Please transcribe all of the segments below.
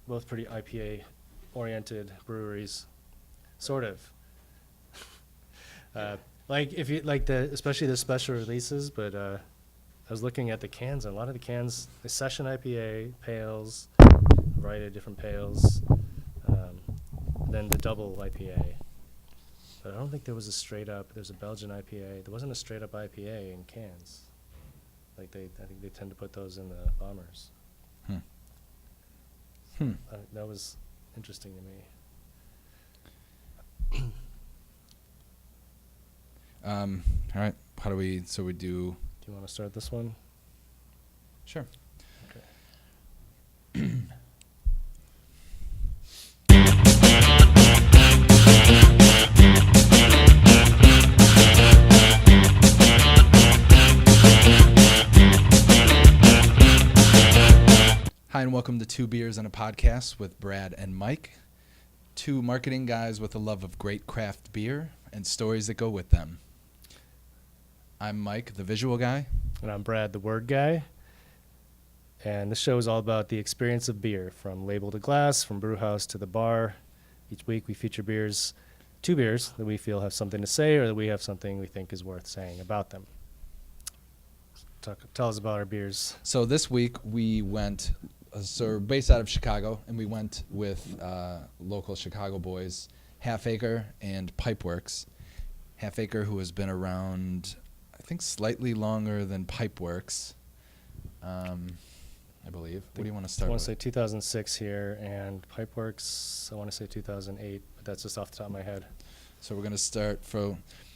both pretty IPA oriented breweries, sort of. Like if you like especially the special releases, but I was looking at the cans, and a lot of the cans, the session IPA, pales, a variety of different pales, then the double IPA. But I don't think there's a Belgian IPA. There wasn't a straight up IPA in cans. I think they tend to put those in the bombers. That was interesting to me. All right. How do we? So we do. Do you want to start this one? Sure. Okay. Hi, and welcome to Two Beers and a Podcast with Brad and Mike, two marketing guys with a love of great craft beer and stories that go with them. I'm Mike, the visual guy. And I'm Brad, the word guy. And this show is all about the experience of beer, from label to glass, from brew house to the bar. Each week we feature two beers that we feel have something to say or that we have something we think is worth saying about them. Tell us about our beers. So this week we went, we're based out of Chicago, and we went with local Chicago boys, Half Acre and Pipeworks. Half Acre, who has been around, I think, slightly longer than Pipeworks, I believe. What do you want to start with? I want to say 2006 here, and Pipeworks, I want to say 2008, but that's just off the top of my head. So we're going to start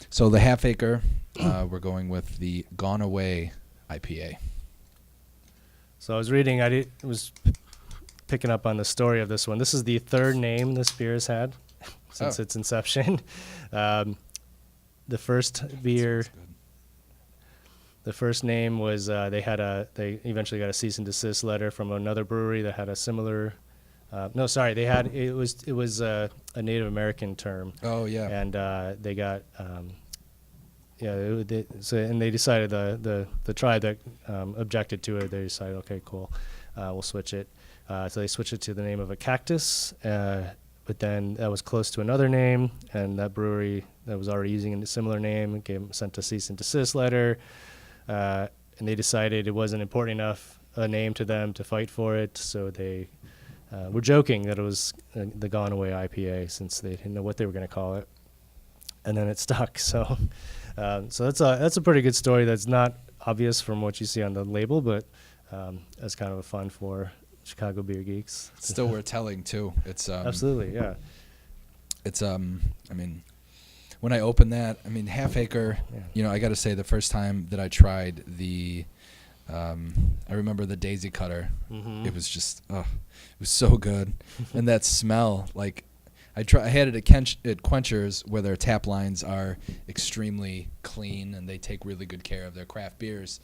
so the Half Acre, we're going with the Gone Away IPA. So I was reading, was picking up on the story of this one. This is the third name this beer has had since its inception. The first beer, the first name was they eventually got a cease and desist letter from another brewery that had a similar. It was a Native American term. Oh yeah. And they got. They decided the tribe that objected to it, they decided, okay, cool, we'll switch it. So they switched it to the name of a cactus, but then that was close to another name, and that brewery that was already using a similar name sent a cease and desist letter, and they decided it wasn't important enough a name to them to fight for it, so they were joking that it was the Gone Away IPA since they didn't know what they were going to call it, and then it stuck. So that's a pretty good story. That's not obvious from what you see on the label, but that's kind of a fun for Chicago beer geeks. It's still worth telling too. It's absolutely, yeah. It's I mean, when I opened that, Half Acre. Yeah. I got to say, the first time that I tried the, I remember the Daisy Cutter. Mm-hmm. It was just, it was so good, and that smell, like. I had it at Quenchers, where their tap lines are extremely clean and they take really good care of their craft beers.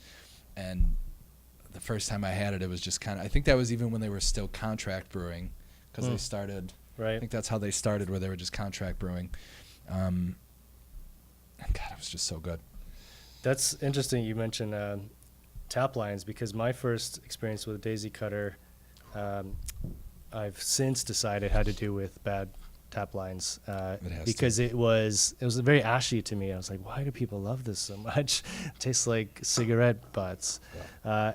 And the first time I had it, it was just kind of, I think that was even when they were still contract brewing, because they started, right. I think that's how they started, where they were just contract brewing. And God, it was just so good. That's interesting you mentioned tap lines, because my first experience with Daisy Cutter, I've since decided had to do with bad tap lines, because it was very ashy to me. I was like, why do people love this so much? It tastes like cigarette butts. Yeah.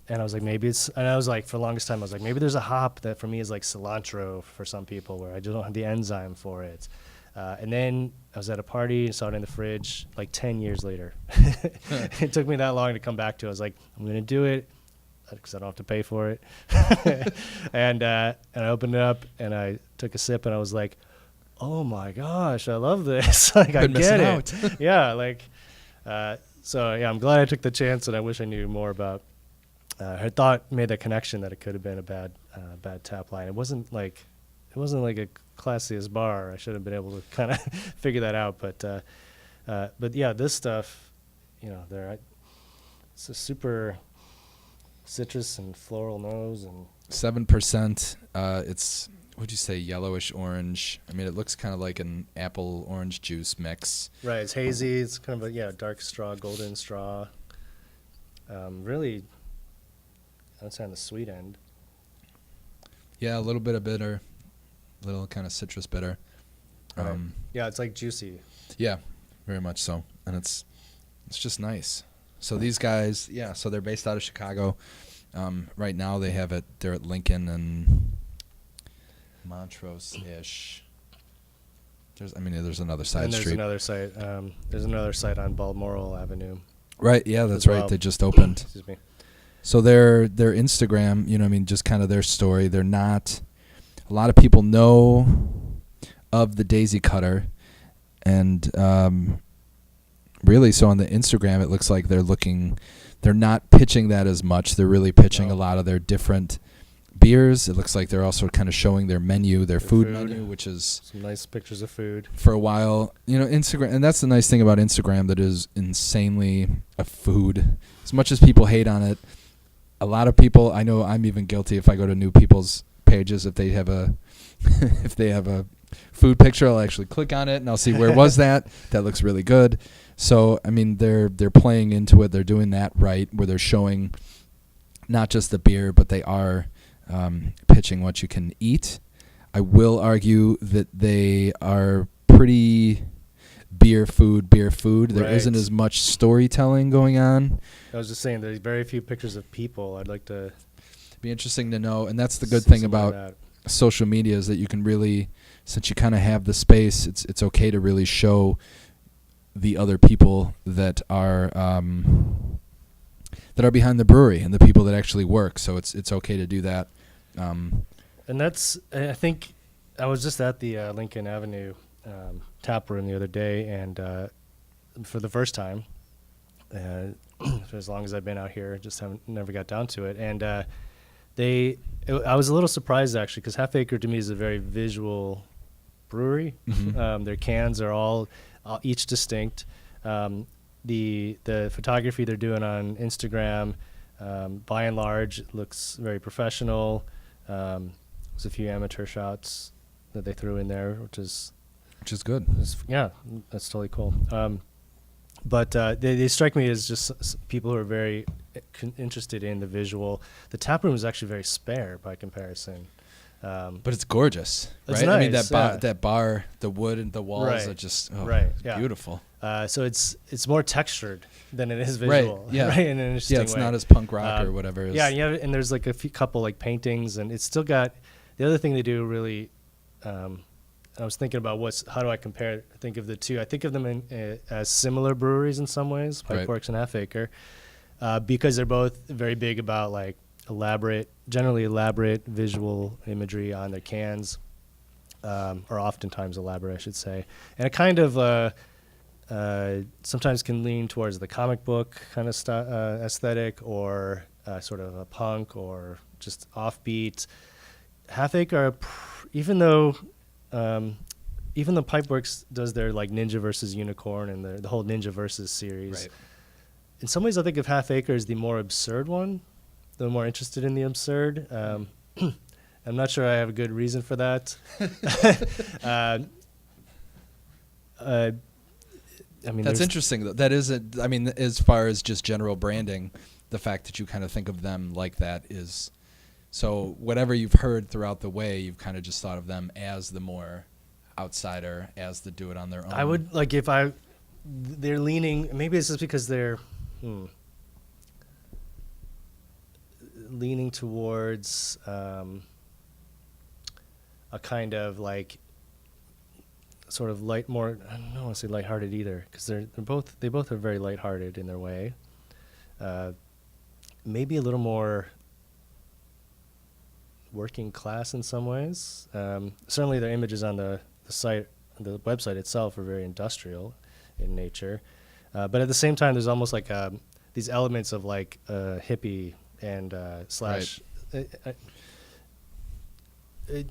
And I was like, for the longest time, I was like, maybe there's a hop that for me is like cilantro for some people, where I just don't have the enzyme for it. And then I was at a party and saw it in the fridge like 10 years later. It took me that long to come back to it. I was like, I'm going to do it, because I don't have to pay for it. And I opened it up and I took a sip and I was like, oh my gosh, I love this. Like, I get it. Yeah. Like, so yeah, I'm glad I took the chance, and I wish I knew more about, I made the connection that it could have been a bad tap line. It wasn't like a classiest bar. I should have been able to kind of figure that out. But yeah, this stuff, it's a super citrus and floral nose, and 7%. It's, what'd you say, yellowish orange. It looks kind of like an apple orange juice mix. Right, it's hazy. It's kind of a dark straw, golden straw. Really, I'd say on the sweet end. Yeah, a little bit of bitter, a little kind of citrus bitter. Right. Yeah, it's like juicy. Yeah, very much so, and it's just nice. So these guys, so they're based out of Chicago. Right now they're at Lincoln and Montrose-ish. There's another side and street. There's another site on Balmoral Avenue. Right, yeah, that's right. They just opened. Excuse me. So their Instagram, just kind of their story. They're not. A lot of people know of the Daisy Cutter, and really, so on the Instagram, it looks like they're not pitching that as much. They're really pitching a lot of their different beers. It looks like they're also kind of showing their menu, their food menu, which is some nice pictures of food. For a while, Instagram, and that's the nice thing about Instagram, that is insanely a food. As much as people hate on it, a lot of people, I know I'm even guilty if I go to new people's pages, if they have a food picture, I'll actually click on it and I'll see where was that. That looks really good. So they're playing into it. They're doing that right, where they're showing not just the beer, but they are pitching what you can eat. I will argue that they are pretty beer food. There isn't as much storytelling going on. I was just saying, there's very few pictures of people. I'd like to. Be interesting to know, and that's the good thing about social media, is that you can really, since you kind of have the space, it's okay to really show the other people that are behind the brewery and the people that actually work. So it's okay to do that. And that's, I think, I was just at the Lincoln Avenue tap room the other day, and for the first time, for as long as I've been out here, just never got down to it. And I was a little surprised, actually, because Half Acre to me is a very visual brewery. Mm-hmm. Their cans are all each distinct. The photography they're doing on Instagram, by and large, looks very professional. There's a few amateur shots that they threw in there, which is good. Yeah, that's totally cool. But they strike me as just people who are very interested in the visual. The tap room is actually very spare by comparison. But it's gorgeous, right? Nice, I mean, that bar, the wood and the walls are just beautiful. So it's more textured than it is visual, right? Yeah, right? In an interesting it's way. not as punk rock or whatever. Yeah, and there's like a couple like paintings, and it's still got. The other thing they do really, I was thinking about how do I think of the two. I think of them as similar breweries in some ways, Pipeworks and Half Acre, because they're both very big about like generally elaborate visual imagery on their cans, or oftentimes elaborate, I should say. And it kind of sometimes can lean towards the comic book kind of aesthetic, or sort of a punk or just offbeat. Half Acre, even though Pipeworks does their like Ninja versus Unicorn and the whole Ninja versus series, right. In some ways I think of Half Acre as the more absurd one. They're more interested in the absurd. I'm not sure I have a good reason for that. I mean, that's interesting, though. That is, as far as just general branding, the fact that you kind of think of them like that is, so whatever you've heard throughout the way, you've kind of just thought of them as the more outsider, as the do it on their own. I would, like, they're leaning, maybe it's just because they're leaning towards a kind of like sort of more, I don't want to say lighthearted either, because they both are very lighthearted in their way. Maybe a little more working class in some ways. Certainly their images on the site, the website itself, are very industrial in nature. But at the same time, there's almost like these elements of like hippie and slash. Right.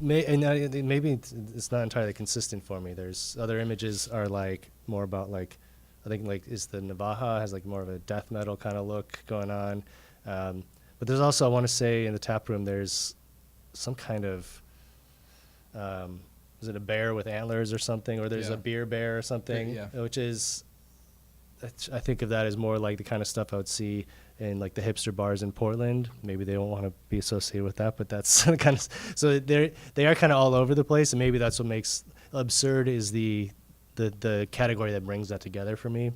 Maybe it's not entirely consistent for me. There's other images are like more about like, I think like is the Navaja has like more of a death metal kind of look going on. But there's also, I want to say, in the tap room, there's some kind of, is it a bear with antlers or something? Or there's a beer bear or something, which is, I think of that as more like the kind of stuff I would see in like the hipster bars in Portland. Maybe they don't want to be associated with that, but that's kind of, so they are kind of all over the place, and maybe that's what makes absurd is the category that brings that together for me.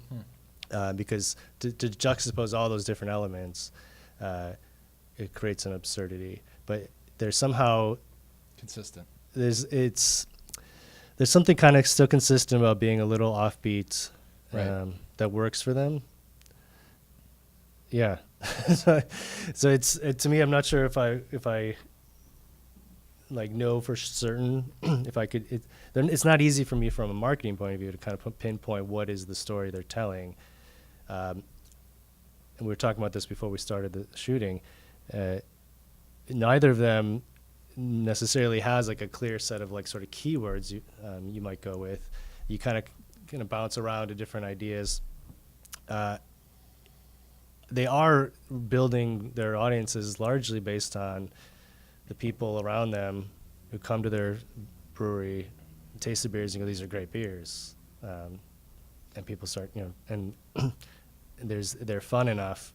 Because to juxtapose all those different elements, it creates an absurdity. But there's somehow consistent. There's something kind of still consistent about being a little offbeat, right. That works for them. Yeah. So it's to me, I'm not sure if I like know for certain if I could. It's not easy for me from a marketing point of view to kind of pinpoint what is the story they're telling. And we were talking about this before we started the shooting. Neither of them necessarily has like a clear set of like sort of keywords you might go with. You kind of bounce around to different ideas. They are building their audiences largely based on the people around them who come to their brewery, taste the beers, and go, these are great beers. And people start, and they're fun enough.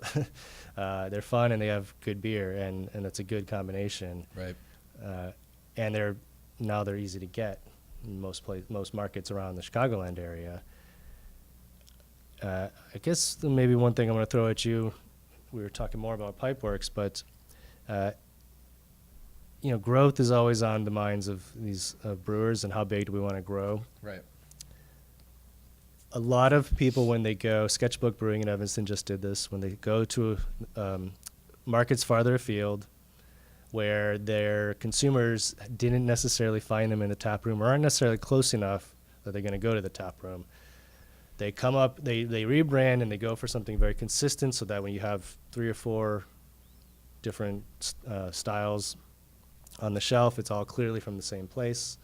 They're fun and they have good beer, and it's a good combination. Right. And they're easy to get in most markets around the Chicagoland area. I guess maybe one thing I'm going to throw at you, we were talking more about Pipeworks, but growth is always on the minds of these brewers, and how big do we want to grow? Right. A lot of people, when they go, Sketchbook Brewing in Evanston just did this, when they go to markets farther afield where their consumers didn't necessarily find them in the tap room or aren't necessarily close enough that they're going to go to the tap room. They come up, they rebrand, and they go for something very consistent so that when you have 3 or 4 different styles on the shelf, it's all clearly from the same place.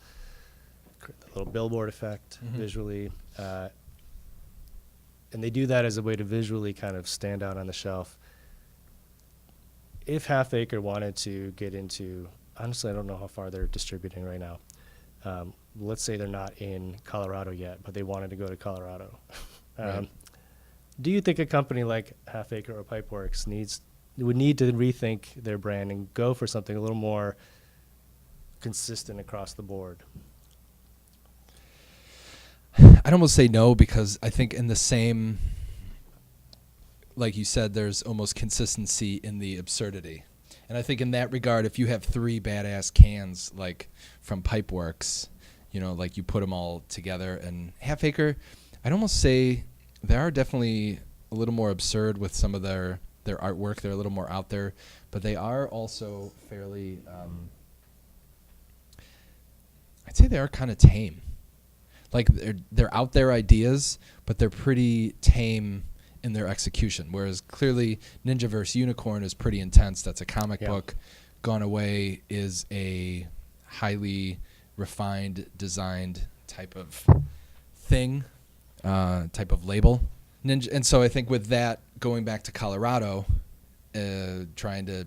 The little billboard effect visually. And they do that as a way to visually kind of stand out on the shelf. If Half Acre wanted to get into, honestly, I don't know how far they're distributing right now. Let's say they're not in Colorado yet, but they wanted to go to Colorado. Right. Do you think a company like Half Acre or Pipeworks would need to rethink their brand and go for something a little more consistent across the board? I'd almost say no, because I think in the same, like you said, there's almost consistency in the absurdity. And I think in that regard, if you have 3 badass cans, like from Pipeworks, like you put them all together, and Half Acre, I'd almost say they are definitely a little more absurd with some of their artwork. They're a little more out there, but they are also fairly, I'd say they are kind of tame. Like they're out there ideas, but they're pretty tame in their execution. Whereas clearly Ninja vs. Unicorn is pretty intense. That's a comic book. Gone Away is a highly refined, designed type of thing, type of label. Ninja, and so I think with that, going back to Colorado, trying to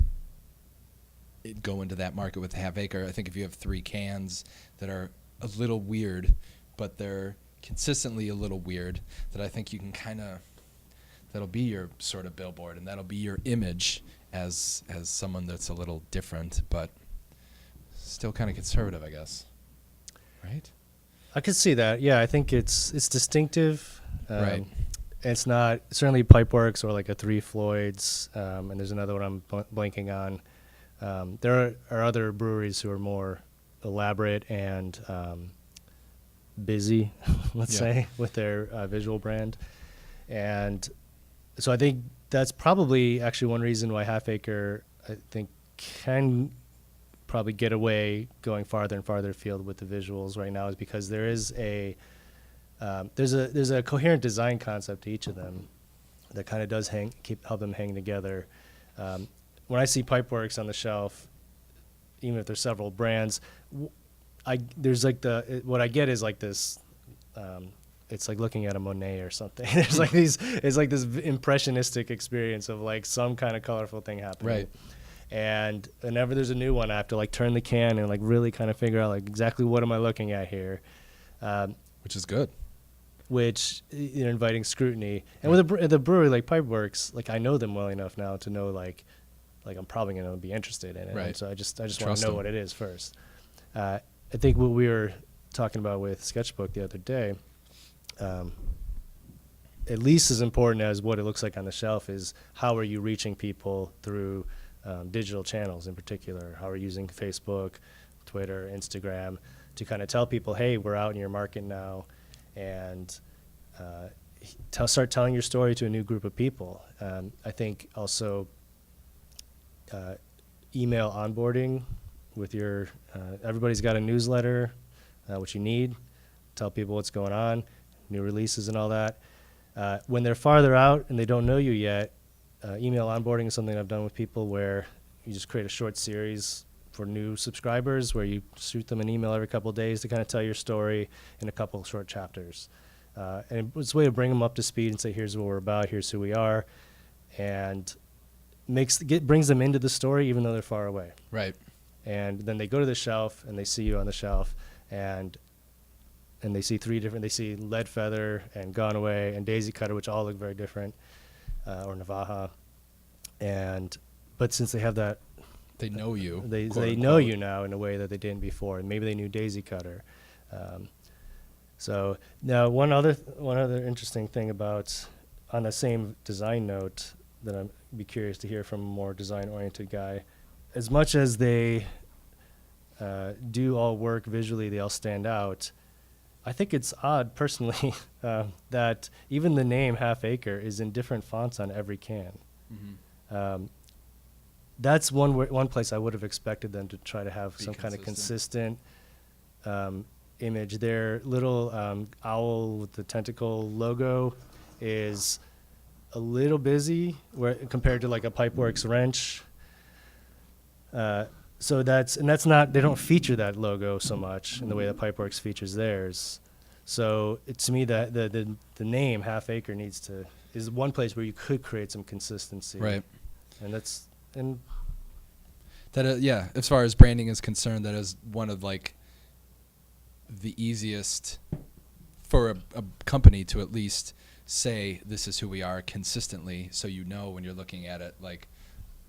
go into that market with Half Acre, I think if you have 3 cans that are a little weird, but they're consistently a little weird, that I think you can that'll be your sort of billboard, and that'll be your image as someone that's a little different, but still kind of conservative, I guess. Right? I could see that. Yeah, I think it's distinctive. Right. It's not certainly Pipeworks or like a Three Floyds, and there's another one I'm blanking on. There are other breweries who are more elaborate and busy, let's say, with their visual brand. And so I think that's probably actually one reason why Half Acre, I think, can probably get away going farther and farther afield with the visuals right now, is because there is there's a coherent design concept to each of them that kind of does help them hang together. When I see Pipeworks on the shelf, even if there's several brands, there's like what I get is like this. It's like looking at a Monet or something. There's like it's like this impressionistic experience of like some kind of colorful thing happening. Right. And whenever there's a new one, I have to like turn the can and like really kind of figure out like exactly what am I looking at here. Which is good. which inviting scrutiny. And with the brewery like Pipeworks, like I know them well enough now to know like I'm probably going to be interested in it. Right. And so I just want Trust to know them. what it is first. I think what we were talking about with Sketchbook the other day, at least as important as what it looks like on the shelf is how are you reaching people through digital channels in particular. How are you using Facebook, Twitter, Instagram to kind of tell people, hey, we're out in your market now, and start telling your story to a new group of people. I think also email onboarding with your everybody's got a newsletter, which you need. Tell people what's going on, new releases and all that. When they're farther out and they don't know you yet, email onboarding is something I've done with people where you just create a short series for new subscribers where you shoot them an email every couple of days to kind of tell your story in a couple of short chapters. And it's a way to bring them up to speed and say, here's what we're about, here's who we are, and brings them into the story even though they're far away. Right. And then they go to the shelf and they see you on the shelf, and they see they see Lead Feather and Gone Away and Daisy Cutter, which all look very different, or Navaja. But since they have that, they know you. They know you now in a way that they didn't before, and maybe they knew Daisy Cutter. So now one other interesting thing about, on the same design note, that I'd be curious to hear from a more design-oriented guy. As much as they do all work visually, they all stand out. I think it's odd, personally, that even the name Half Acre is in different fonts on every can. Mm-hmm. That's one place I would have expected them to try to have some kind of consistent image. Their little owl with the tentacle logo is a little busy compared to like a Pipeworks wrench. So that's not, they don't feature that logo so much in the way that Pipeworks features theirs. So to me, the name Half Acre is one place where you could create some consistency. Right. And that yeah, as far as branding is concerned, that is one of like the easiest for a company to at least say this is who we are consistently, so you know when you're looking at it, like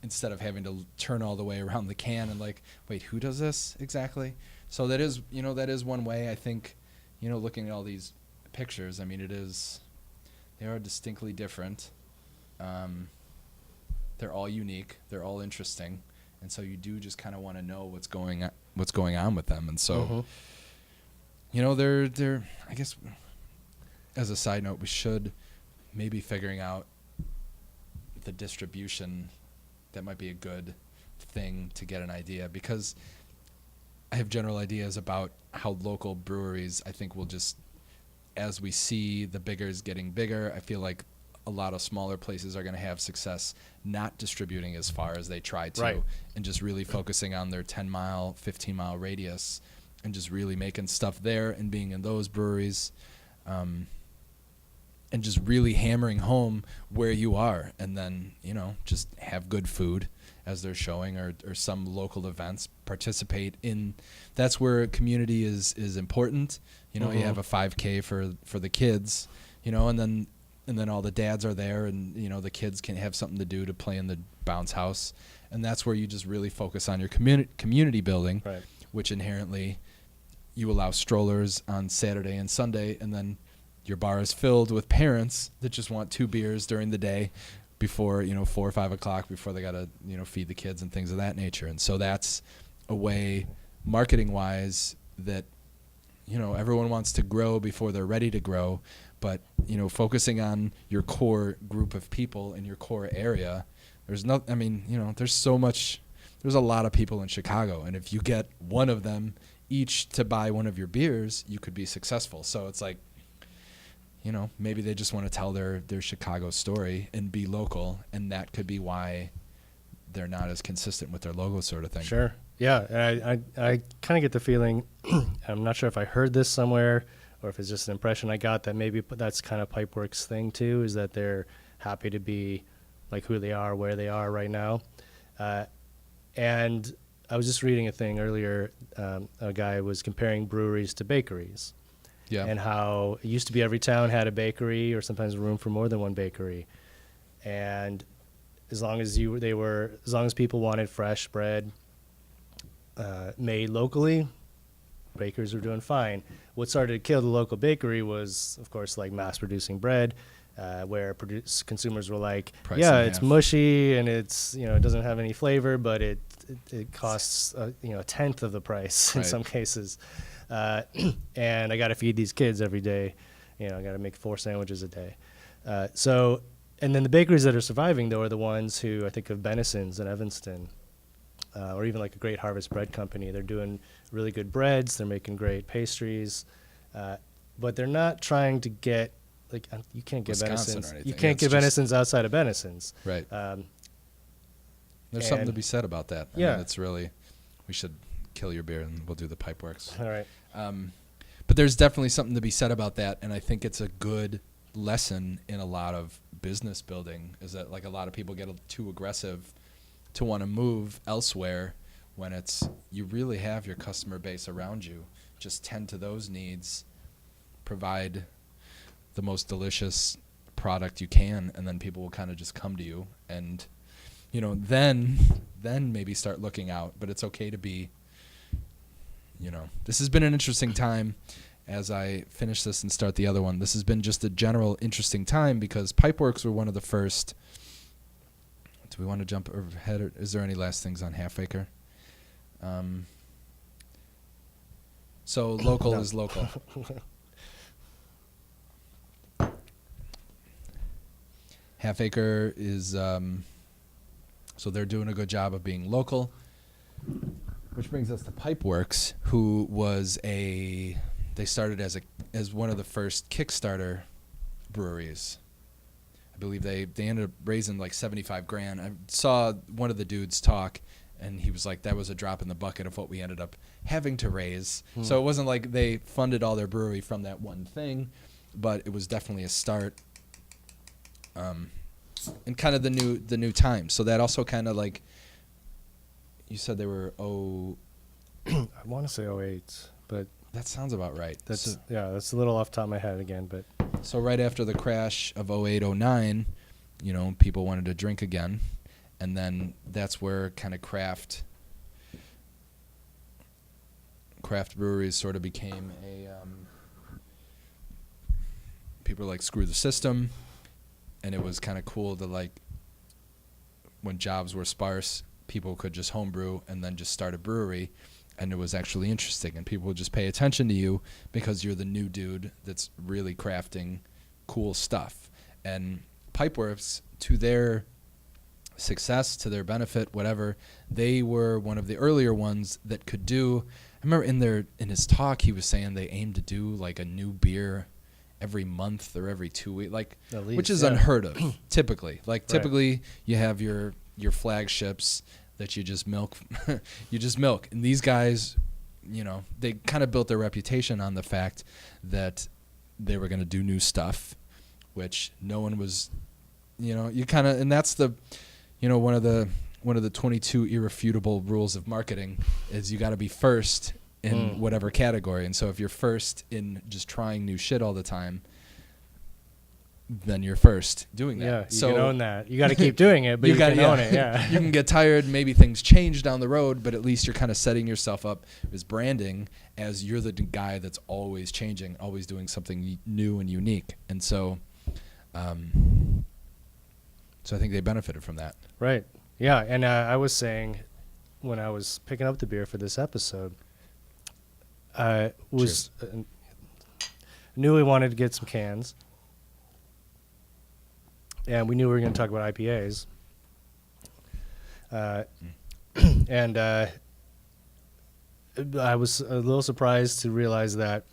instead of having to turn all the way around the can and like, wait, who does this exactly? So that is one way. I think, looking at all these pictures, I mean, they are distinctly different. They're all unique. They're all interesting. And so you do just kind of want to know what's going on with them. And so, they're, I guess, as a side note, we should maybe figuring out the distribution. That might be a good thing to get an idea, because I have general ideas about how local breweries, I think, will just, as we see the biggers getting bigger, I feel like a lot of smaller places are going to have success not distributing as far as they try to, right, and just really focusing on their 10-mile, 15-mile radius and just really making stuff there and being in those breweries, and just really hammering home where you are, and then, just have good food as they're showing, or some local events, participate in. That's where community is important. You have a 5K for the kids, and then all the dads are there, and the kids can have something to do to play in the bounce house, and that's where you just really focus on your community building, right, which inherently you allow strollers on Saturday and Sunday, and then your bar is filled with parents that just want 2 beers during the day before 4 or 5 o'clock, before they gotta feed the kids and things of that nature. And so that's a way, marketing wise, that everyone wants to grow before they're ready to grow. But, focusing on your core group of people in your core area, there's a lot of people in Chicago. And if you get one of them each to buy one of your beers, you could be successful. So it's like, maybe they just want to tell their Chicago story and be local. And that could be why they're not as consistent with their logo sort of thing. Sure. Yeah. And I kind of get the feeling, I'm not sure if I heard this somewhere, or if it's just an impression I got, that maybe that's kind of Pipeworks' thing too, is that they're happy to be like who they are, where they are right now. And I was just reading a thing earlier, a guy was comparing breweries to bakeries. Yeah. And how it used to be every town had a bakery or sometimes room for more than one bakery. And as long as people wanted fresh bread made locally, bakers were doing fine. What started to kill the local bakery was, of course, like mass producing bread, where consumers were like, Price yeah, and it's half. mushy and it's, it doesn't have any flavor, but it costs a tenth of the price in Right. some cases. And I got to feed these kids every day. I got to make 4 sandwiches a day. And then the bakeries that are surviving, though, are the ones who I think of Benison's in Evanston, or even like a Great Harvest Bread Company. They're doing really good breads. They're making great pastries, but they're not trying to get you can't get Wisconsin Benison's. or anything. You can't get Benison's outside of Benison's. Right. There's something to be said about that. I mean, it's really, we should kill your beer and we'll do the Pipeworks. All right. But there's definitely something to be said about that, and I think it's a good lesson in a lot of business building, is that like a lot of people get too aggressive to want to move elsewhere when it's, you really have your customer base around you. Just tend to those needs, provide the most delicious product you can, and then people will kind of just come to you, and then maybe start looking out. But it's okay to be, this has been an interesting time as I finish this and start the other one. This has been just a general interesting time because Pipeworks were one of the first. Do we want to jump ahead, or is there any last things on Half Acre? So local is local. Half Acre is, so they're doing a good job of being local. Which brings us to Pipeworks, who was they started as one of the first Kickstarter breweries. I believe they ended up raising like $75,000. I saw one of the dudes talk, and he was like, that was a drop in the bucket of what we ended up having to raise. So it wasn't like they funded all their brewery from that one thing, but it was definitely a start. And kind of the new time. So that also kind of like, you said they were I want to say 08, but that sounds about right. that's a little off the top of my head again, but so right after the crash of 08, 09, people wanted to drink again, and then that's where kind of craft breweries sort of became a people were like, screw the system, and it was kind of cool to, like, when jobs were sparse, people could just homebrew and then just start a brewery, and it was actually interesting, and people would just pay attention to you because you're the new dude that's really crafting cool stuff. And Pipeworks, to their success, to their benefit, whatever, they were one of the earlier ones that could do. I remember in his talk he was saying they aimed to do like a new beer every month or every 2 weeks, like, at least, which is unheard of typically. Like, typically you have your flagships that you just milk. And these guys, they kind of built their reputation on the fact that they were going to do new stuff, which no one was, you kind of, and that's the, one of the 22 irrefutable rules of marketing is you got to be first in whatever category. And so if you're first in just trying new shit all the time, then you're first doing that. Yeah, so you can own that. You got to keep doing it, but you can own it. Yeah, you can get tired. Maybe things change down the road, but at least you're kind of setting yourself up as branding as you're the guy that's always changing, always doing something new and unique. And so, so I think they benefited from that. Right. Yeah, and I was saying when I was picking up the beer for this episode, I knew we wanted to get some cans. And we knew we were going to talk about IPAs. And I was a little surprised to realize that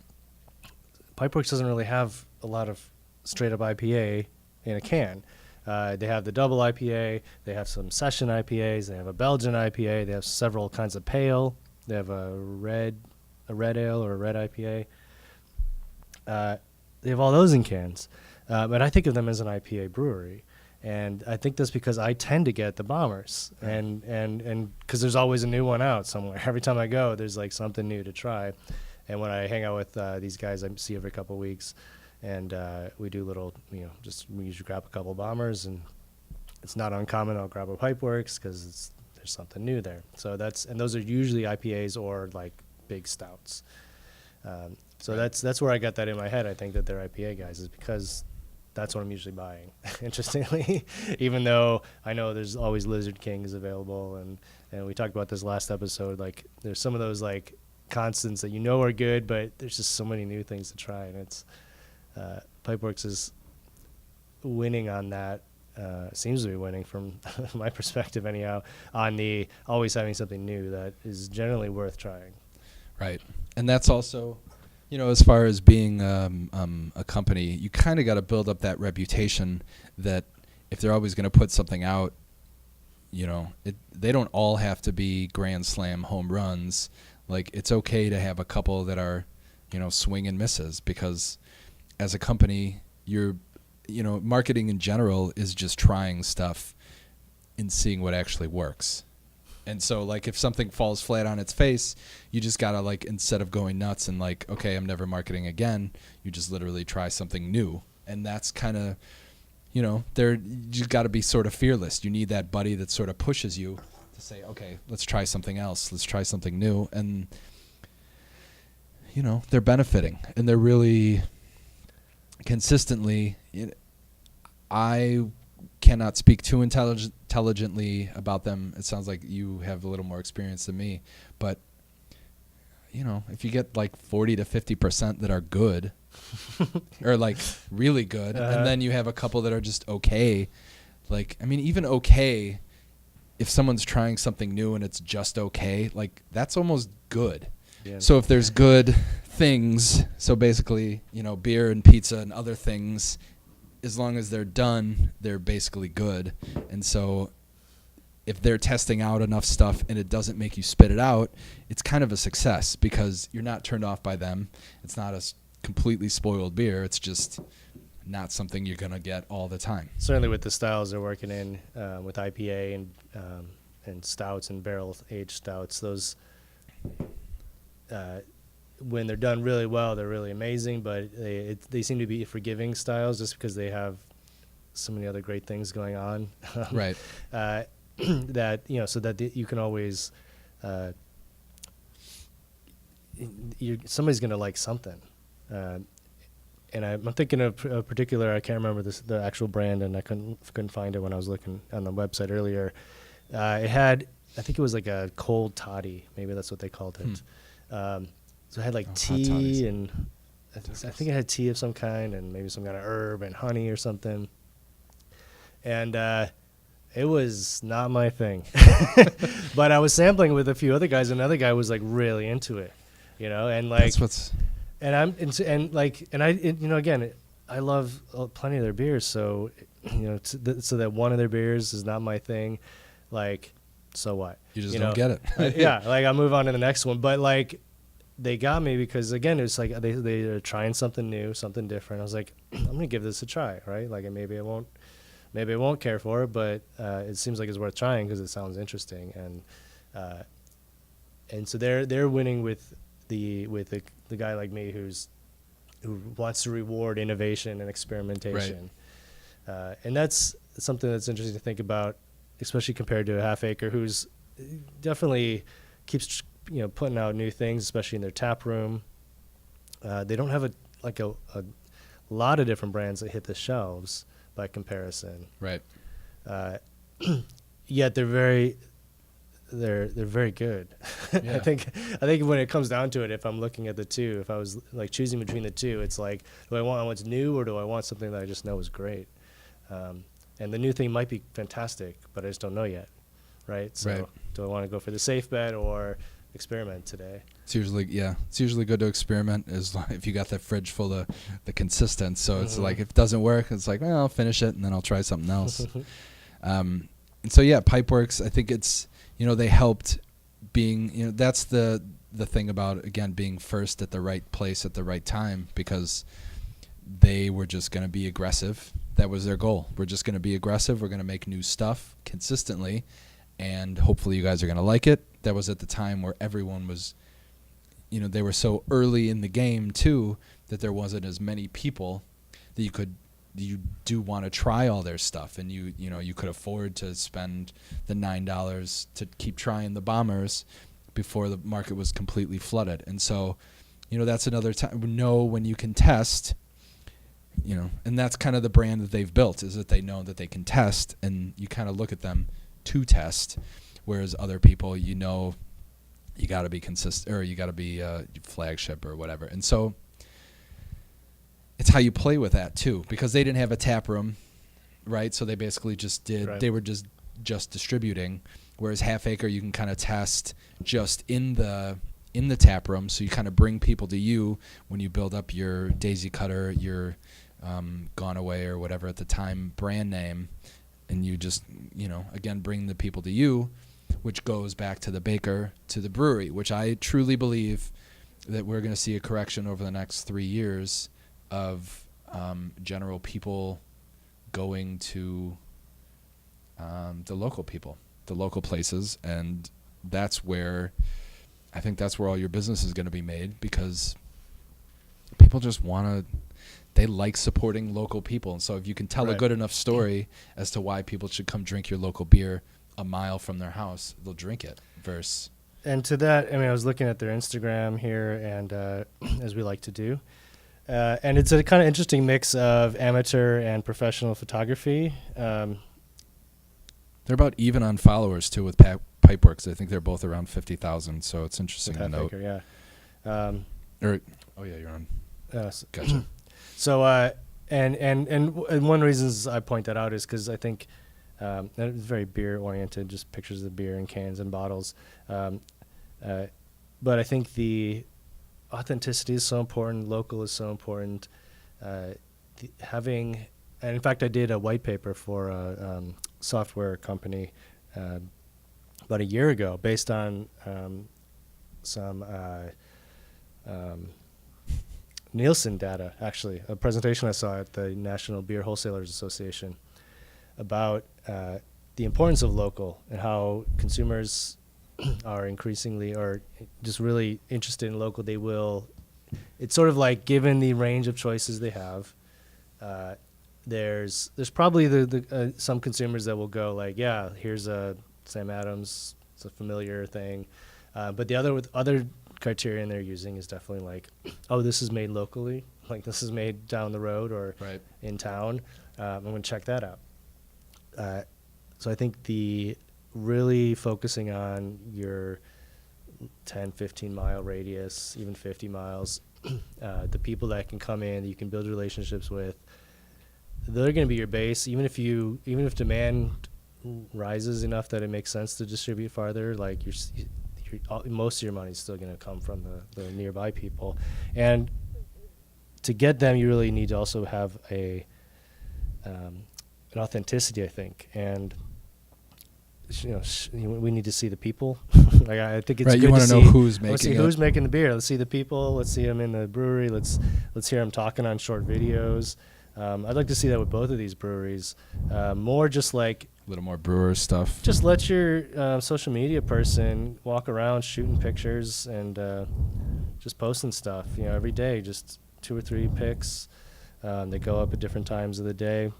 Pipeworks doesn't really have a lot of straight-up IPA in a can. They have the double IPA. They have some session IPAs. They have a Belgian IPA. They have several kinds of pale. They have a red ale or a red IPA. They have all those in cans. But I think of them as an IPA brewery. And I think that's because I tend to get the bombers. And because there's always a new one out somewhere. Every time I go, there's like something new to try. And when I hang out with these guys I see every couple of weeks, and we do little, we usually grab a couple bombers, and it's not uncommon I'll grab a Pipeworks because there's something new there. So those are usually IPAs or like big stouts. So that's where I got that in my head. I think that they're IPA guys is because that's what I'm usually buying. Interestingly, even though I know there's always Lizard Kings available, and we talked about this last episode. Like there's some of those like constants that are good, but there's just so many new things to try, and it's Pipeworks is winning on that. Seems to be winning from my perspective anyhow, on the always having something new that is generally worth trying. Right. And that's also, as far as being a company, you kind of got to build up that reputation that if they're always going to put something out, they don't all have to be grand slam home runs. Like it's okay to have a couple that are, swing and misses, because as a company, marketing in general is just trying stuff and seeing what actually works. And so, like, if something falls flat on its face, you just got to, like, instead of going nuts and, like, okay, I'm never marketing again, you just literally try something new. And that's kind of, you got to be sort of fearless. You need that buddy that sort of pushes you to say, okay, let's try something else. Let's try something new. And, they're benefiting. And they're really consistently, I cannot speak too intelligently about them. It sounds like you have a little more experience than me, but if you get like 40 to 50% that are good or like really good, and then you have a couple that are just okay, like, I mean, even okay, if someone's trying something new and it's just okay, like that's almost good. Yeah. So if there's good things, so basically, beer and pizza and other things, as long as they're done, they're basically good. And so if they're testing out enough stuff and it doesn't make you spit it out, it's kind of a success because you're not turned off by them. It's not a completely spoiled beer. It's just not something you're going to get all the time. Certainly with the styles they're working in, with IPA and stouts and barrel-aged stouts, those when they're done really well, they're really amazing, but they seem to be forgiving styles just because they have so many other great things going on. Right. That, so that you can always, somebody's going to like something. And I'm thinking of a particular, I can't remember the actual brand, and I couldn't find it when I was looking on the website earlier. It had, I think it was like a cold toddy. Maybe that's what they called it. So it had like tea, and I think it had tea of some kind, and maybe some kind of herb and honey or something. And it was not my thing. But I was sampling with a few other guys, and another guy was like really into it, and like that's what's. And again, I love plenty of their beers, so so that one of their beers is not my thing, like, so what? You just don't get it. Yeah, like I'll move on to the next one, but like. They got me because, again, it's like they're trying something new, something different. I was like, I'm going to give this a try, right? Like, maybe I won't care for it, but it seems like it's worth trying because it sounds interesting. And so they're winning with the guy like me who wants to reward innovation and experimentation. Right. And that's something that's interesting to think about, especially compared to a Half Acre, who's definitely keeps putting out new things, especially in their tap room. They don't have a lot of different brands that hit the shelves by comparison. Right. Yet they're very good. Yeah. I think when it comes down to it, if I'm looking at the two, if I was like choosing between the two, it's like, do I want what's new or do I want something that I just know is great? And the new thing might be fantastic, but I just don't know yet. Right. So right. Do I want to go for the safe bet or experiment today? It's usually good to experiment if you got that fridge full of the consistent. So it's like, if it doesn't work, it's like, well, I'll finish it and then I'll try something else. And so yeah, Pipeworks, I think it's, they helped being, that's the thing about, again, being first at the right place at the right time, because they were just going to be aggressive. That was their goal. We're just going to be aggressive. We're going to make new stuff consistently, and hopefully you guys are going to like it. That was at the time where everyone was, they were so early in the game too that there wasn't as many people that you do want to try all their stuff, and you could afford to spend the $9 to keep trying the bombers before the market was completely flooded. And so, that's another time. Know when you can test, and that's kind of the brand that they've built, is that they know that they can test, and you kind of look at them to test, whereas other people, you got to be consistent, or you got to be flagship or whatever. And so it's how you play with that too, because they didn't have a tap room, right? So they basically just did. Right. They were just distributing, whereas Half Acre you can kind of test just in the tap room. So you kind of bring people to you when you build up your Daisy Cutter, your Gone Away or whatever at the time brand name, and you just again bring the people to you, which goes back to the baker, to the brewery, which I truly believe that we're going to see a correction over the next 3 years of general people going to the local people, the local places, and that's where all your business is going to be made, because people just they like supporting local people. And so if you can tell a good enough story as to why people should come drink your local beer a mile from their house, they'll drink it. And to that, I was looking at their Instagram here, and as we like to do, and it's a kind of interesting mix of amateur and professional photography. They're about even on followers too with Pipeworks. I think they're both around 50,000. So it's interesting to note. Yeah. You're on. Gotcha. So and one reason I point that out is because I think it's very beer oriented, just pictures of beer in cans and bottles. But I think the authenticity is so important. Local is so important. And in fact, I did a white paper for a software company about a year ago based on some Nielsen data, actually, a presentation I saw at the National Beer Wholesalers Association about the importance of local and how consumers are increasingly or just really interested in local. It's sort of like, given the range of choices they have, there's probably some consumers that will go like, yeah, here's a Sam Adams, it's a familiar thing. But the other criterion they're using is definitely like, oh, this is made locally, like this is made down the road or in town. I'm going to check that out. So I think the really focusing on your 10, 15 mile radius, even 50 miles, the people that can come in, that you can build relationships with, they're going to be your base. Even if demand rises enough that it makes sense to distribute farther, like most of your money is still going to come from the nearby people. And to get them, you really need to also have an authenticity, I think. And we need to see the people. Like, I think it's good you want to know who's making let's see who's making the beer. Let's see the people. Let's see them in the brewery. Let's hear them talking on short videos. I'd like to see that with both of these breweries. More just like a little more brewer stuff. Just let your social media person walk around shooting pictures and just posting stuff. Every day, just 2 or 3 pics. They go up at different times of the day.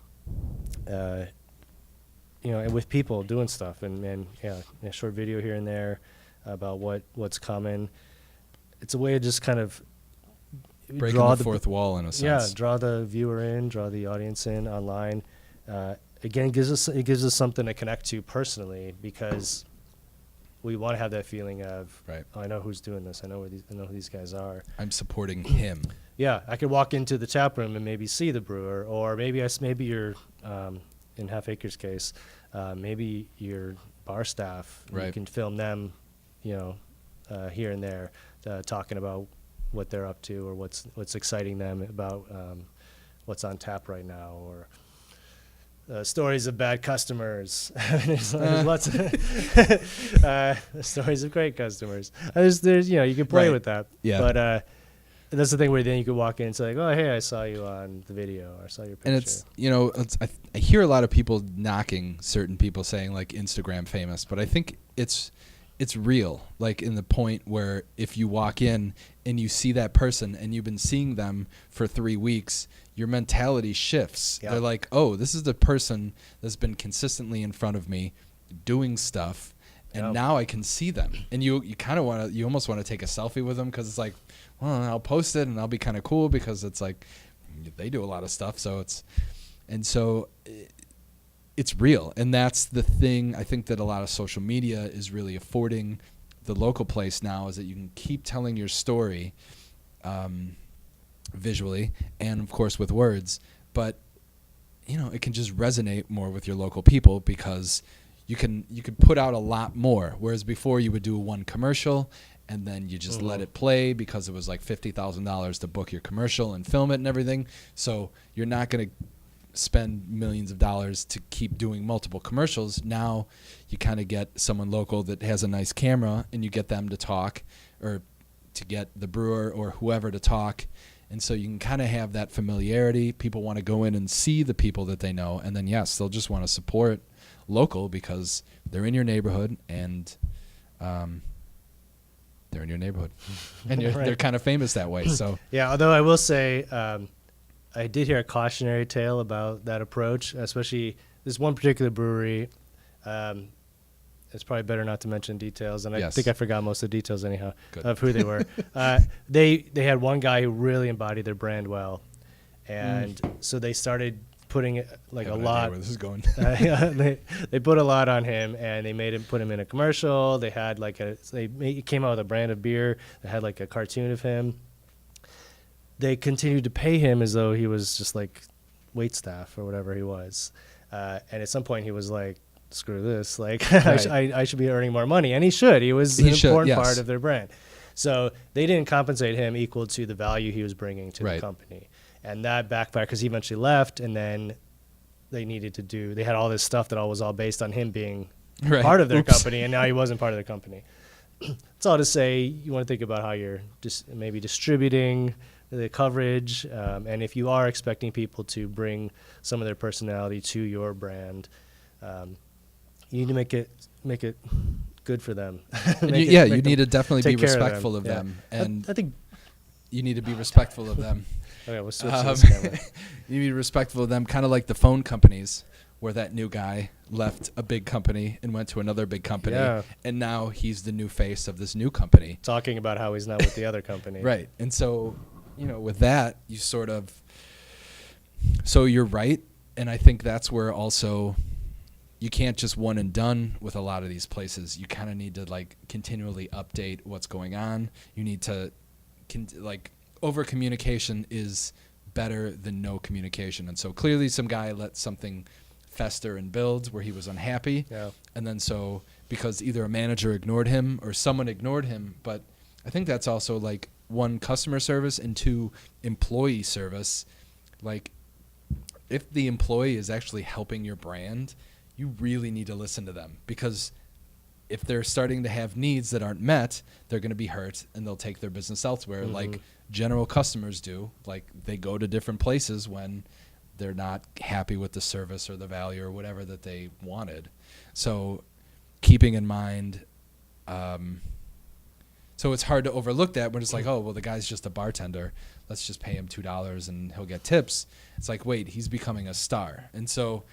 And with people doing stuff, and a short video here and there about what's coming. It's a way to just kind of breaking the fourth wall in a sense. Yeah, draw the viewer in, draw the audience in online. Again, it gives us something to connect to personally, because we want to have that feeling of, oh, I know who's doing this. I know who these guys are. I'm supporting him. Yeah, I could walk into the tap room and maybe see the brewer, or maybe you're in Half Acre's case, maybe your bar staff. You can film them, here and there, talking about what they're up to or what's exciting them about what's on tap right now, or stories of bad customers. there's lots of stories of great customers. There's you can play with that. Yeah. But that's the thing where then you could walk in and say, like, oh, hey, I saw you on the video, or I saw your picture. And I hear a lot of people knocking certain people, saying like Instagram famous, but I think it's it's real, like in the point where if you walk in and you see that person and you've been seeing them for 3 weeks, your mentality shifts. Yep. They're like, oh, this is the person that's been consistently in front of me doing stuff, and now I can see them. And you kind of you almost want to take a selfie with them, because it's like, well, I'll post it and I'll be kind of cool, because it's like they do a lot of stuff. So it's real. And that's the thing I think that a lot of social media is really affording the local place now, is that you can keep telling your story visually and, of course, with words. But, it can just resonate more with your local people, because you can put out a lot more. Whereas before you would do one commercial and then you just let it play, because it was like $50,000 to book your commercial and film it and everything. So you're not going to spend millions of dollars to keep doing multiple commercials. Now you kind of get someone local that has a nice camera, and you get them to talk, or to get the brewer or whoever to talk. And so you can kind of have that familiarity. People want to go in and see the people that they know. And then, yes, they'll just want to support local, because they're in your neighborhood, and they're in your neighborhood, and they're kind of famous that way. So yeah, although I will say, I did hear a cautionary tale about that approach, especially this one particular brewery. It's probably better not to mention details, and I think I forgot most of the details anyhow of who they were. They had one guy who really embodied their brand well, and so they started putting like a lot. Where this is going? They put a lot on him, and they put him in a commercial. They had he came out with a brand of beer that had like a cartoon of him. They continued to pay him as though he was just like wait staff or whatever he was. And at some point he was like, screw this. Like, right. I should be earning more money. And he should. He was an important part of their brand. So they didn't compensate him equal to the value he was bringing to the company. And that backfired, because he eventually left, and then they had all this stuff that was all based on him being part of their company, and now he wasn't part of the company. It's all to say, you want to think about how you're just maybe distributing the coverage, and if you are expecting people to bring some of their personality to your brand, you need to make it good for them. You need to definitely be respectful of them, and I think you need to be respectful of them. Okay, we'll switch to this camera. You need to be respectful of them, kind of like the phone companies, where that new guy left a big company and went to another big company, and now he's the new face of this new company. Talking about how he's not with the other company. Right. And so, with that, you so you're right. And I think that's where also you can't just one and done with a lot of these places. You kind of need to continually update what's going on. You need to over communication is better than no communication. And so clearly some guy let something fester and build where he was unhappy. Yeah. And then so because either a manager ignored him or someone ignored him, but I think that's also one, customer service, and two, employee service. If the employee is actually helping your brand, you really need to listen to them, because if they're starting to have needs that aren't met, they're going to be hurt and they'll take their business elsewhere, like general customers do. They go to different places when they're not happy with the service or the value or whatever that they wanted. So keeping in mind, so it's hard to overlook that when it's oh, well, the guy's just a bartender. Let's just pay him $2 and he'll get tips. It's wait, he's becoming a star. And so,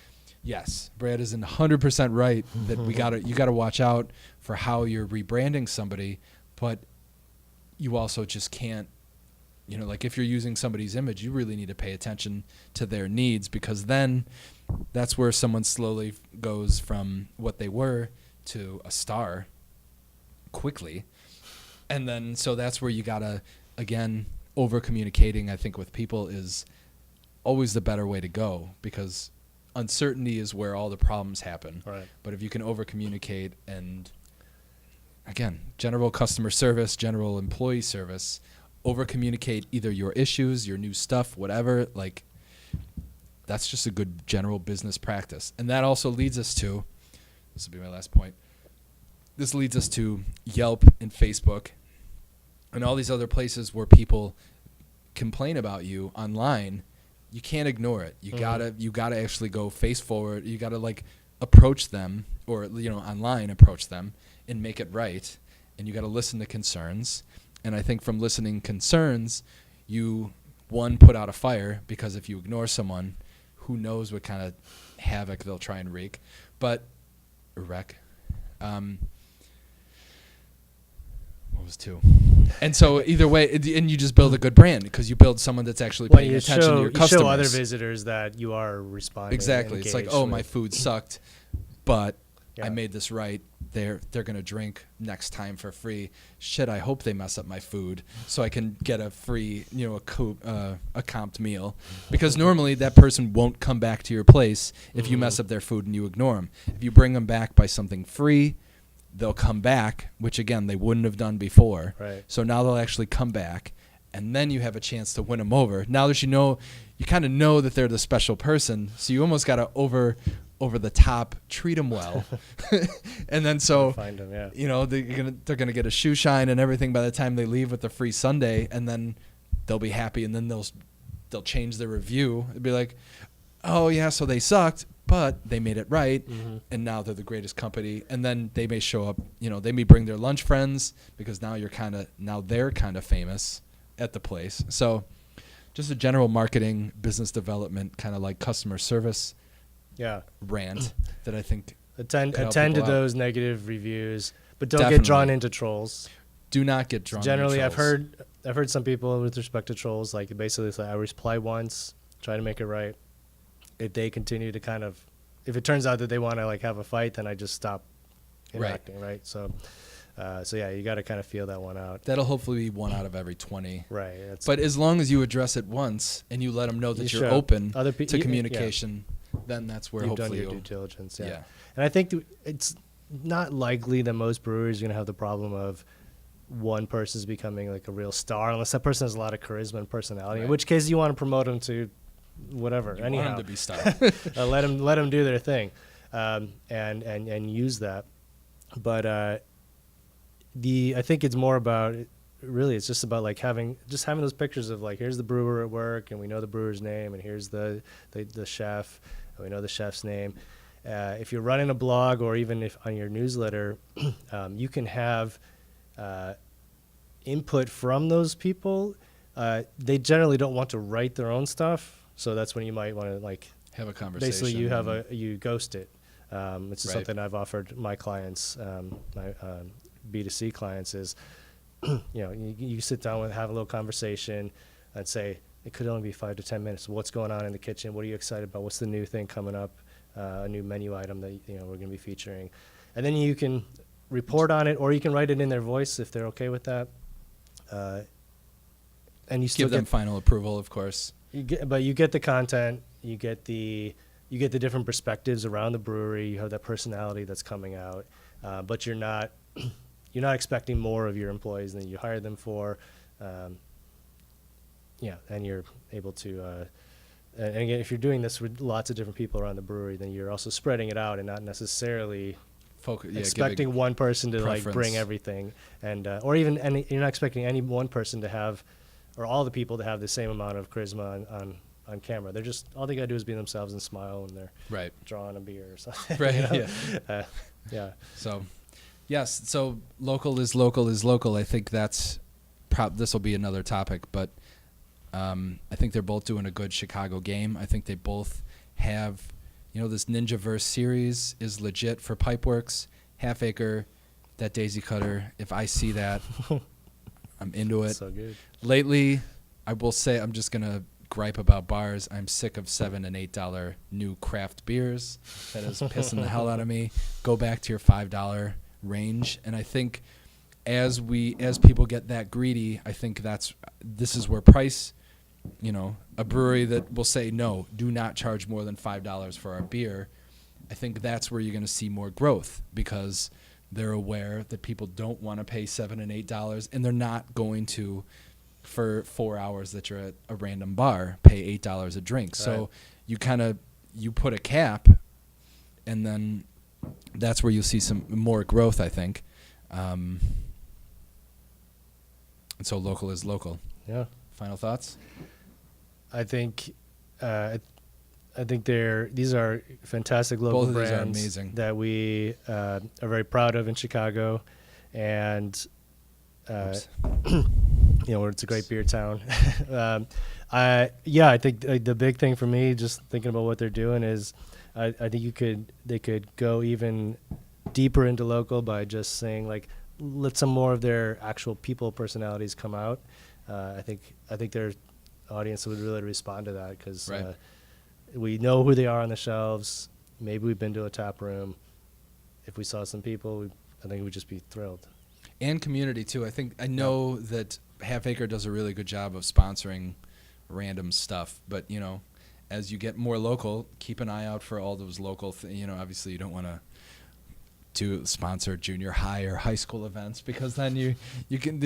yes, Brad is 100% right that you gotta watch out for how you're rebranding somebody, but you also just can't, if you're using somebody's image, you really need to pay attention to their needs, because then that's where someone slowly goes from what they were to a star quickly. And then, so that's where you gotta, again, over communicating, I think, with people is always the better way to go, because uncertainty is where all the problems happen. Right. But if you can over communicate and, again, general customer service, general employee service, over communicate either your issues, your new stuff, whatever, that's just a good general business practice. And that also leads us to, this will be my last point, this leads us to Yelp and Facebook and all these other places where people complain about you online. You can't ignore it. You gotta actually go face forward. You gotta approach them, or online approach them and make it right. And you got to listen to concerns. And I think from listening concerns, you, one, put out a fire, because if you ignore someone, who knows what kind of havoc they'll try and wreak. What was two? And so either way, and you just build a good brand, because you build someone that's actually paying attention to your customers. You show other visitors that you are responding. Exactly. It's like, oh, my food sucked, but Yeah. I made this right. They're going to drink next time for free. Shit, I hope they mess up my food so I can get a free, a comped meal. Because normally that person won't come back to your place if you mess up their food and you ignore them. If you bring them back by something free, they'll come back, which again they wouldn't have done before. Right. So now they'll actually come back, and then you have a chance to win them over. Now that you kind of know that they're the special person, so you almost got to over the top treat them well. And then so find them, yeah. They're gonna get a shoe shine and everything by the time they leave with the free sundae, and then they'll be happy, and then they'll change their review. It'd be like, oh yeah, so they sucked, but they made it right, and now they're the greatest company. And then they may show up, they may bring their lunch friends, because now they're kind of famous at the place. So just a general marketing, business development, kind of like customer service rant that I think attend to those negative reviews, but don't Definitely. get drawn into trolls. Do not get drawn Generally, into trolls. I've heard some people with respect to trolls, like basically say, I reply once, try to make it right. If they continue to if it turns out that they want to like have a fight, then I just stop interacting, right? So yeah, you got to kind of feel that one out. That'll hopefully be 1 out of every 20. Right. But as long as you address it once and you let them know that you're open to communication, then that's where you've hopefully done your due diligence. Yeah. And I think it's not likely that most breweries are going to have the problem of one person's becoming like a real star, unless that person has a lot of charisma and personality. Right. In which case, you want to promote them to whatever. Anyhow, want them to be star. let them do their thing, and use that. But I think it's more about it's just about like having those pictures of like, here's the brewer at work, and we know the brewer's name, and here's the chef, and we know the chef's name. If you're running a blog, or even if on your newsletter, you can have input from those people. They generally don't want to write their own stuff, so that's when you might want to like have a conversation. Basically, you ghost it. It's just Right. something I've offered my clients, my B2C clients, is you sit down and have a little conversation and say, it could only be 5 to 10 minutes. What's going on in the kitchen? What are you excited about? What's the new thing coming up? A new menu item that we're going to be featuring, and then you can report on it, or you can write it in their voice if they're okay with that. And you still give them final approval, of course. You get the content, you get the different perspectives around the brewery. You have that personality that's coming out, but you're not expecting more of your employees than you hired them for. And you're able to. And again, if you're doing this with lots of different people around the brewery, then you're also spreading it out and not necessarily expecting one person to like bring everything, and or you're not expecting any one person to have, or all the people to have the same amount of charisma on camera. They're just, all they gotta do is be themselves and smile when they're drawing a beer or something. Right. Yeah. So, yes. So local is local is local. I think that's this will be another topic, but I think they're both doing a good Chicago game. I think they both have, this Ninjaverse series is legit for Pipeworks, Half Acre, that Daisy Cutter. If I see that, I'm into it. So good. Lately, I will say, I'm just gonna gripe about bars. I'm sick of $7 and $8 new craft beers. That is pissing the hell out of me. Go back to your $5 range. And I think as people get that greedy, I think this is where price. A brewery that will say, no, do not charge more than $5 for our beer. I think that's where you're going to see more growth, because they're aware that people don't want to pay $7 and $8, and they're not going to, for 4 hours that you're at a random bar, pay $8 a drink. Right. So you put a cap, and then that's where you'll see some more growth, I think. And so local is local. Yeah. Final thoughts? I think I I think these are fantastic local Both of these are brands amazing. that we are very proud of in Chicago, and it's a great beer town. I think the big thing for me, just thinking about what they're doing, is I think they could go even deeper into local by just saying, like, let some more of their actual people personalities come out. I think their audience would really respond to that, because we know who they are on the shelves. Maybe we've been to a tap room. If we saw some people, I think we'd just be thrilled. And community too. I know that Half Acre does a really good job of sponsoring random stuff, but as you get more local, keep an eye out for all those local obviously you don't want to sponsor junior high or high school events, because then you're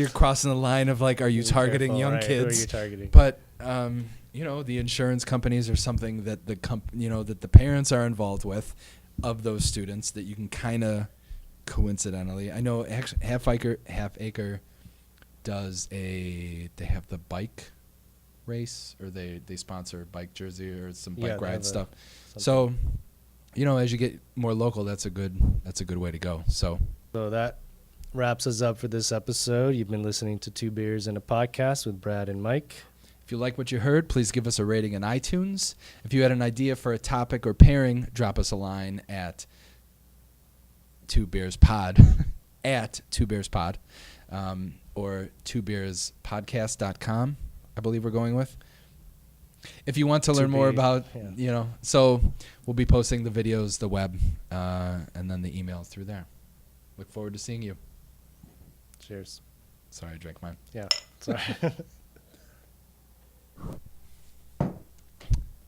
crossing the line of, like, are you targeting young kids? Who are you targeting? But the insurance companies are something that that the parents are involved with, of those students, that you can kind of coincidentally. I know actually Half Acre does they have the bike race, or they sponsor bike jersey or some bike ride stuff. So, as you get more local, that's a good way to go. So that wraps us up for this episode. You've been listening to Two Beers and a Podcast with Brad and Mike. If you like what you heard, please give us a rating in iTunes. If you had an idea for a topic or pairing, drop us a line at Two Beers Pod at Two Beers Pod, or twobeerspodcast.com, I believe we're going with. If you want to learn more about, so we'll be posting the videos, the web, and then the emails through there. Look forward to seeing you. Cheers. Sorry, I drank mine. Yeah, sorry.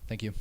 Thank you.